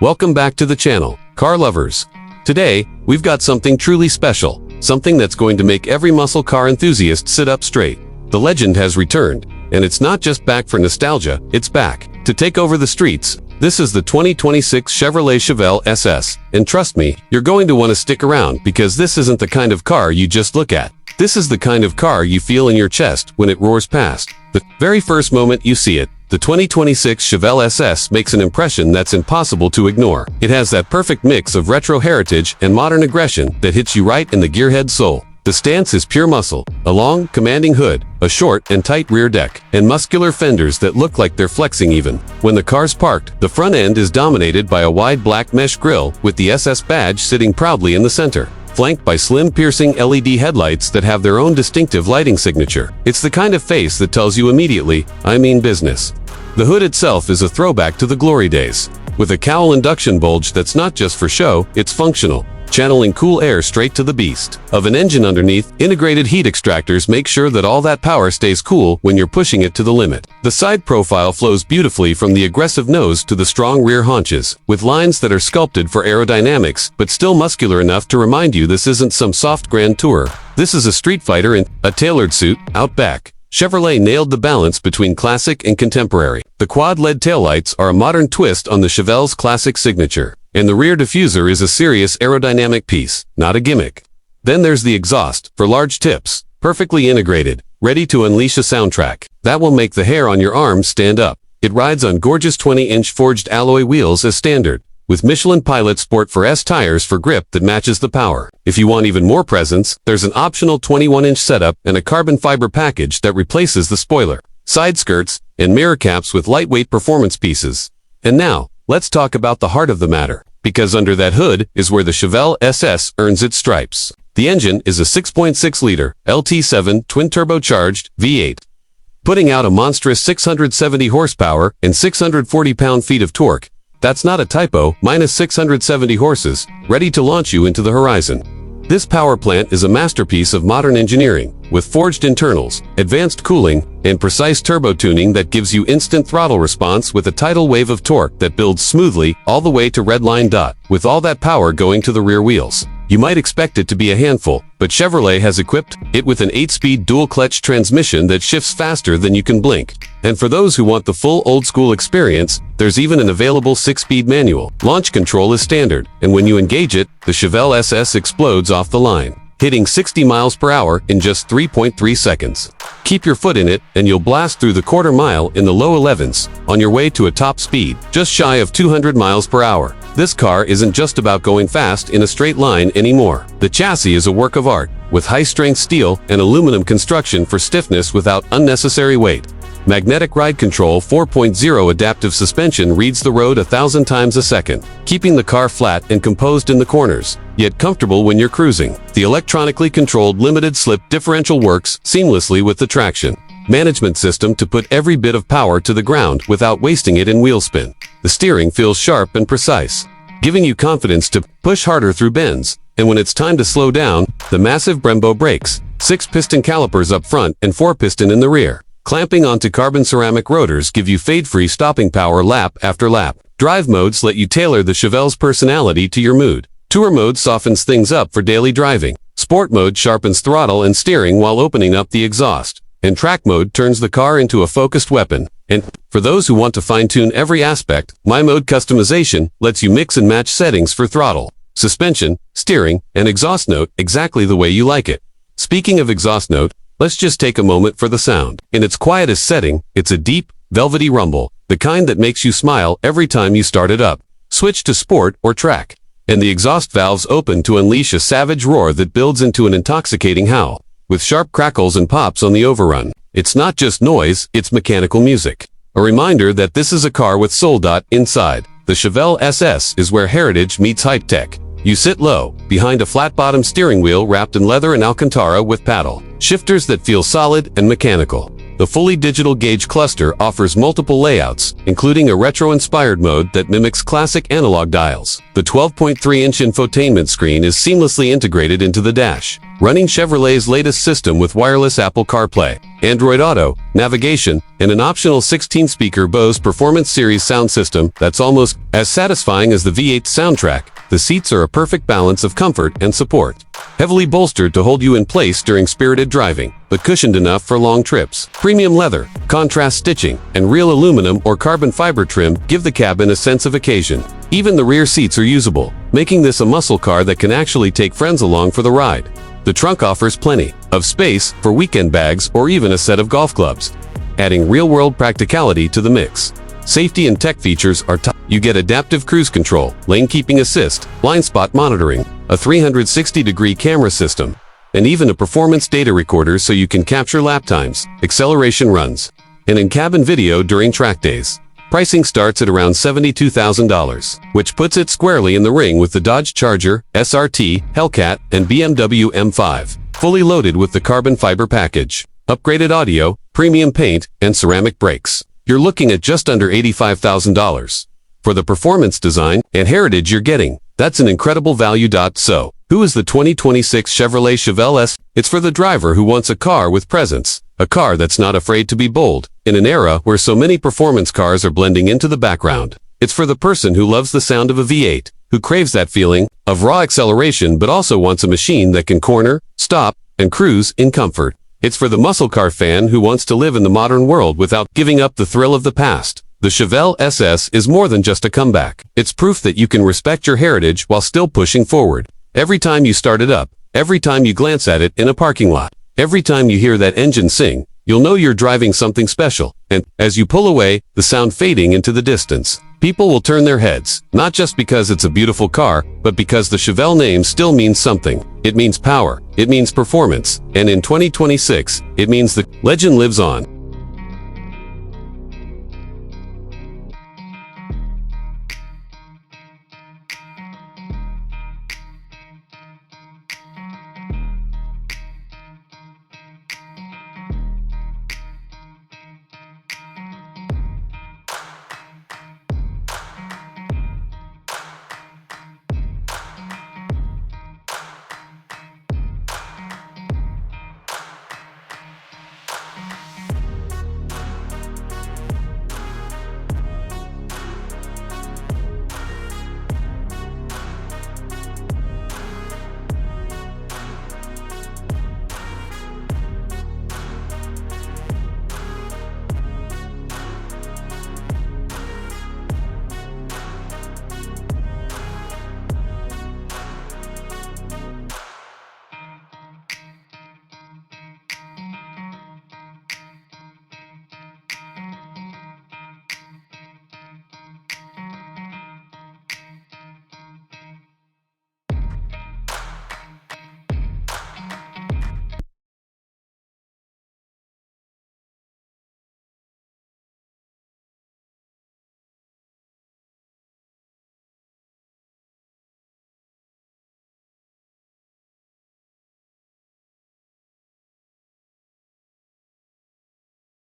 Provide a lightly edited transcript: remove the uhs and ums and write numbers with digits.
Welcome back to the channel, car lovers. Today, we've got something truly special, something that's going to make every muscle car enthusiast sit up straight. The legend has returned, and it's not just back for nostalgia, it's back to take over the streets. This is the 2026 Chevrolet Chevelle SS, and trust me, you're going to want to stick around because this isn't the kind of car you just look at. This is the kind of car you feel in your chest when it roars past. The very first moment you see it, the 2026 Chevelle SS makes an impression that's impossible to ignore. It has that perfect mix of retro heritage and modern aggression that hits you right in the gearhead soul. The stance is pure muscle, a long, commanding hood, a short and tight rear deck, and muscular fenders that look like they're flexing even. When the car's parked, the front end is dominated by a wide black mesh grille with the SS badge sitting proudly in the center, flanked by slim piercing LED headlights that have their own distinctive lighting signature. It's the kind of face that tells you immediately, I mean business. The hood itself is a throwback to the glory days, with a cowl induction bulge that's not just for show, it's functional, channeling cool air straight to the beast of an engine underneath. Integrated heat extractors make sure that all that power stays cool when you're pushing it to the limit. The side profile flows beautifully from the aggressive nose to the strong rear haunches, with lines that are sculpted for aerodynamics but still muscular enough to remind you this isn't some soft grand tourer. This is a street fighter in a tailored suit, out back. Chevrolet nailed the balance between classic and contemporary. The quad-LED taillights are a modern twist on the Chevelle's classic signature, and the rear diffuser is a serious aerodynamic piece, not a gimmick. Then there's the exhaust, for large tips, perfectly integrated, ready to unleash a soundtrack that will make the hair on your arms stand up. It rides on gorgeous 20-inch forged alloy wheels as standard, with Michelin Pilot Sport 4S tires for grip that matches the power. If you want even more presence, there's an optional 21-inch setup and a carbon fiber package that replaces the spoiler, side skirts, and mirror caps with lightweight performance pieces. And now, let's talk about the heart of the matter, because under that hood is where the Chevelle SS earns its stripes. The engine is a 6.6-liter LT7 twin-turbocharged V8, putting out a monstrous 670 horsepower and 640 pound-feet of torque. That's not a typo, minus 670 horses, ready to launch you into the horizon. This power plant is a masterpiece of modern engineering, with forged internals, advanced cooling, and precise turbo tuning that gives you instant throttle response with a tidal wave of torque that builds smoothly all the way to redline dot, with all that power going to the rear wheels. You might expect it to be a handful, but Chevrolet has equipped it with an 8-speed dual-clutch transmission that shifts faster than you can blink. And for those who want the full old-school experience, there's even an available 6-speed manual. Launch control is standard, and when you engage it, the Chevelle SS explodes off the line, hitting 60 miles per hour in just 3.3 seconds. Keep your foot in it, and you'll blast through the quarter mile in the low 11s, on your way to a top speed, just shy of 200 miles per hour. This car isn't just about going fast in a straight line anymore. The chassis is a work of art, with high-strength steel and aluminum construction for stiffness without unnecessary weight. Magnetic Ride Control 4.0 adaptive suspension reads the road 1,000 times a second, keeping the car flat and composed in the corners, yet comfortable when you're cruising. The electronically controlled limited-slip differential works seamlessly with the traction management system to put every bit of power to the ground without wasting it in wheel spin. The steering feels sharp and precise, giving you confidence to push harder through bends. And when it's time to slow down, the massive Brembo brakes, 6-piston calipers up front and 4-piston in the rear, clamping onto carbon ceramic rotors give you fade-free stopping power lap after lap. Drive modes let you tailor the Chevelle's personality to your mood. Tour mode softens things up for daily driving. Sport mode sharpens throttle and steering while opening up the exhaust. And track mode turns the car into a focused weapon. And for those who want to fine-tune every aspect, My Mode customization lets you mix and match settings for throttle, suspension, steering, and exhaust note exactly the way you like it. Speaking of exhaust note, let's just take a moment for the sound. In its quietest setting, it's a deep, velvety rumble, the kind that makes you smile every time you start it up. Switch to Sport or Track, and the exhaust valves open to unleash a savage roar that builds into an intoxicating howl, with sharp crackles and pops on the overrun. It's not just noise, it's mechanical music. A reminder that this is a car with soul. Inside, the Chevelle SS is where heritage meets hype tech. You sit low, behind a flat-bottom steering wheel wrapped in leather and Alcantara with paddle shifters that feel solid and mechanical. The fully digital gauge cluster offers multiple layouts, including a retro-inspired mode that mimics classic analog dials. The 12.3-inch infotainment screen is seamlessly integrated into the dash, running Chevrolet's latest system with wireless Apple CarPlay, Android Auto, navigation, and an optional 16-speaker Bose Performance Series sound system that's almost as satisfying as the V8 soundtrack. The seats are a perfect balance of comfort and support. Heavily bolstered to hold you in place during spirited driving, but cushioned enough for long trips. Premium leather, contrast stitching, and real aluminum or carbon fiber trim give the cabin a sense of occasion. Even the rear seats are usable, making this a muscle car that can actually take friends along for the ride. The trunk offers plenty of space for weekend bags or even a set of golf clubs, adding real-world practicality to the mix. Safety and tech features are top. You get adaptive cruise control, lane keeping assist, blind spot monitoring, a 360-degree camera system, and even a performance data recorder so you can capture lap times, acceleration runs, and in-cabin video during track days. Pricing starts at around $72,000, which puts it squarely in the ring with the Dodge Charger, SRT, Hellcat, and BMW M5, fully loaded with the carbon fiber package, upgraded audio, premium paint, and ceramic brakes. You're looking at just under $85,000. For the performance, design, and heritage you're getting, that's an incredible value. So, who is the 2026 Chevrolet Chevelle SS? It's for the driver who wants a car with presence, a car that's not afraid to be bold, in an era where so many performance cars are blending into the background. It's for the person who loves the sound of a V8, who craves that feeling of raw acceleration but also wants a machine that can corner, stop, and cruise in comfort. It's for the muscle car fan who wants to live in the modern world without giving up the thrill of the past. The Chevelle SS is more than just a comeback. It's proof that you can respect your heritage while still pushing forward. Every time you start it up, every time you glance at it in a parking lot, every time you hear that engine sing, you'll know you're driving something special. And as you pull away, the sound fading into the distance, people will turn their heads, not just because it's a beautiful car, but because the Chevelle name still means something. It means power, it means performance, and in 2026, it means the legend lives on.